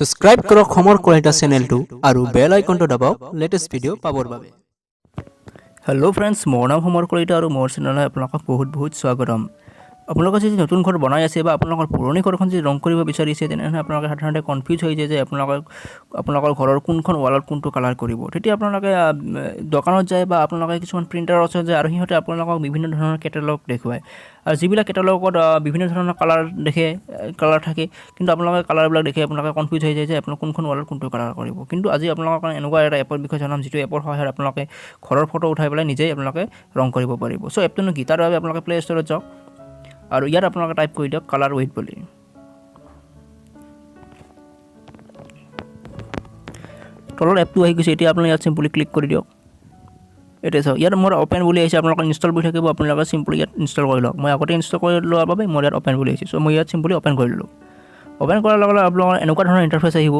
Subscribe কৰক সমৰ কলিতা চেনেলটো আৰু বেল আইকনটো দবাওক লেটেষ্ট ভিডিঅ' পাবৰ বাবে। হেল্ল' ফ্ৰেণ্ডছ, মোৰ নাম সমৰ কলিতা আৰু মোৰ চেনেললৈ আপোনালোকক বহুত স্বাগতম। আপোনালোকে যদি নতুন ঘৰ বনাই আছে বা আপোনালোকৰ পুৰণি ঘৰখন যদি ৰং কৰিব বিচাৰিছে তেনেহ'লে আপোনালোকে সাধাৰণতে কনফিউজ হৈ যায় যে আপোনালোকৰ ঘৰৰ কোনখন ৱালত কোনটো কালাৰ কৰিব। তেতিয়া আপোনালোকে দোকানত যায় বা আপোনালোকে কিছুমান প্ৰিণ্টাৰৰ ওচৰত যায় আৰু সিহঁতে আপোনালোকক বিভিন্ন ধৰণৰ কেটালগ দেখুৱায়। আৰু যিবিলাক কেটালগত বিভিন্ন ধৰণৰ কালাৰ থাকে, কিন্তু আপোনালোকে কালাৰবিলাক দেখি আপোনালোকে কনফিউজ হৈ যায় যে আপোনালোকে কোনখন ৱালত কোনটো কালাৰ কৰিব। কিন্তু আজি আপোনালোকৰ কাৰণে এনেকুৱা এটা এপৰ বিষয়ে জনাম যিটো এপৰ সহায়ত আপোনালোকে ঘৰৰ ফটো উঠাই পেলাই নিজেই আপোনালোকে ৰং কৰিব পাৰিব। চ' এপটোনো কি? তাৰ বাবে আপোনালোকে প্লে ষ্ট'ৰত যাওক আৰু ইয়াত আপোনালোকে টাইপ কৰি দিয়ক কালাৰ উইথ বুলি। তলত এপটো আহি গৈছে, এতিয়া আপুনি ইয়াত চিম্পলি ক্লিক কৰি দিয়ক। এতিয়া চাওক, ইয়াত মোৰ অ'পেন বুলি আহিছে, আপোনালোকে ইনষ্টল বুলি থাকিব, আপোনালোকে চিম্পলি ইয়াত ইনষ্টল কৰি লওক। মই আগতে ইনষ্টল কৰি লোৱাৰ বাবে মোৰ ইয়াত অ'পেন বুলি আহিছে। চ' মই ইয়াত চিম্পলি অ'পেন কৰি ল'লোঁ। অ'পেন কৰাৰ লগে লগে আপোনালোকৰ এনেকুৱা ধৰণৰ ইণ্টাৰফেচ আহিব।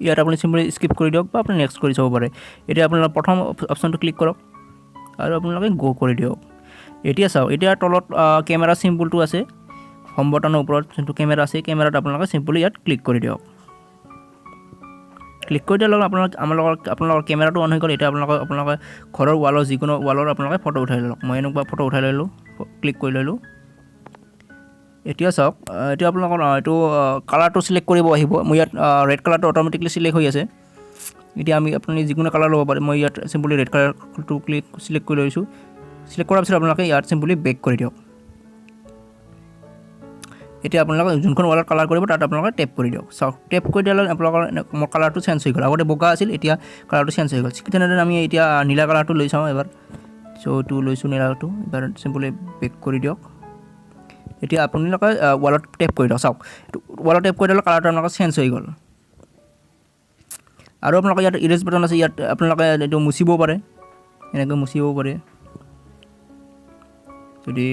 ইয়াত আপুনি চিম্পলি স্কিপ কৰি দিয়ক বা আপুনি নেক্সট কৰি চাব পাৰে। এতিয়া আপোনালোকে প্ৰথম অপশ্যনটো ক্লিক কৰক আৰু আপোনালোকে গো কৰি দিয়ক। এতিয়া চাওক, এতিয়া তলত কেমেৰা চিম্বলটো আছে, হোম বটনৰ ওপৰত যোনটো কেমেৰা আছে, কেমেৰাত আপোনালোকে চিম্পলি ইয়াত ক্লিক কৰি দিয়ক। ক্লিক কৰি দিয়াৰ লগে আপোনালোকৰ কেমেৰাটো অন হৈ গ'ল। এতিয়া আপোনালোকে ঘৰৰ ৱালৰ যিকোনো ৱালৰ আপোনালোকে ফটো উঠাই লওক। মই এনেকুৱা ফটো উঠাই ল'লোঁ, ক্লিক কৰি ল'লোঁ। এতিয়া চাওক, এতিয়া আপোনালোকৰ এইটো কালাৰটো চিলেক্ট কৰিব আহিব। মই ইয়াত ৰেড কালাৰটো অট'মেটিকলি চিলেক্ট হৈ আছে। এতিয়া আপুনি যিকোনো কালাৰ ল'ব পাৰে। মই ইয়াত চিম্পলি ৰেড কালাৰটো চিলেক্ট কৰি লৈছোঁ। চিলেক্ট কৰাৰ পিছত আপোনালোকে ইয়াত চিম্পলি বেক কৰি দিয়ক। এতিয়া আপোনালোকে যোনখন ৱালত কালাৰ কৰিব তাত আপোনালোকে টেপ কৰি দিয়ক। চাওক, টেপ কৰি দিয়াৰ লগে আপোনালোকৰ মোৰ কালাৰটো চেঞ্জ হৈ গ'ল। আগতে বগা আছিল, এতিয়া কালাৰটো চেঞ্জ হৈ গ'ল। ঠিক তেনেদৰে আমি এতিয়া নীলা কালাৰটো লৈ চাওঁ এবাৰ। চ' এইটো লৈছোঁ নীলাটো, এবাৰ চিম্পলি বেক কৰি দিয়ক। এতিয়া আপোনালোকে ৱালত টেপ কৰি দিয়ক। চাওক, ৱালত টেপ কৰি দিলে কালাৰটো আপোনালোকৰ চেঞ্জ হৈ গ'ল। আৰু আপোনালোকে ইয়াত ইৰেজ বাটন আছে, ইয়াত আপোনালোকে এইটো মুচিব পাৰে, এনেকৈ মুচিব পাৰে। যদি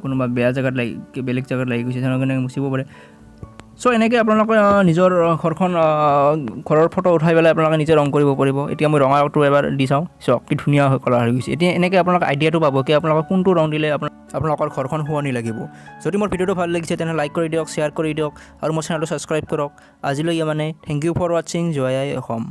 কোনোবা বেয়া জেগাত বেলেগ জেগাত লাগি গৈছে তেনেকৈ মুচিব পাৰে। চ' এনেকৈ আপোনালোকে নিজৰ ঘৰৰ ফটো উঠাই পেলাই আপোনালোকে নিজে ৰং কৰিব পাৰিব। এতিয়া মই ৰঙাটো এবাৰ দি চাওঁ, চাওক কি ধুনীয়া কালাৰ হৈ গৈছে। এতিয়া এনেকৈ আপোনালোকে আইডিয়াটো পাব কি আপোনালোকে কোনটো ৰং দিলে আপোনালোকৰ ঘৰখন শুৱনি লাগিব। যদি মোৰ ভিডিঅ'টো ভাল লাগিছে তেনেহ'লে লাইক কৰি দিয়ক, শ্বেয়াৰ কৰি দিয়ক আৰু মোৰ চেনেলটো ছাবস্ক্ৰাইব কৰক। আজিলৈ মানে থেংক ইউ ফৰ ৱাচিং। জয় আই অসম।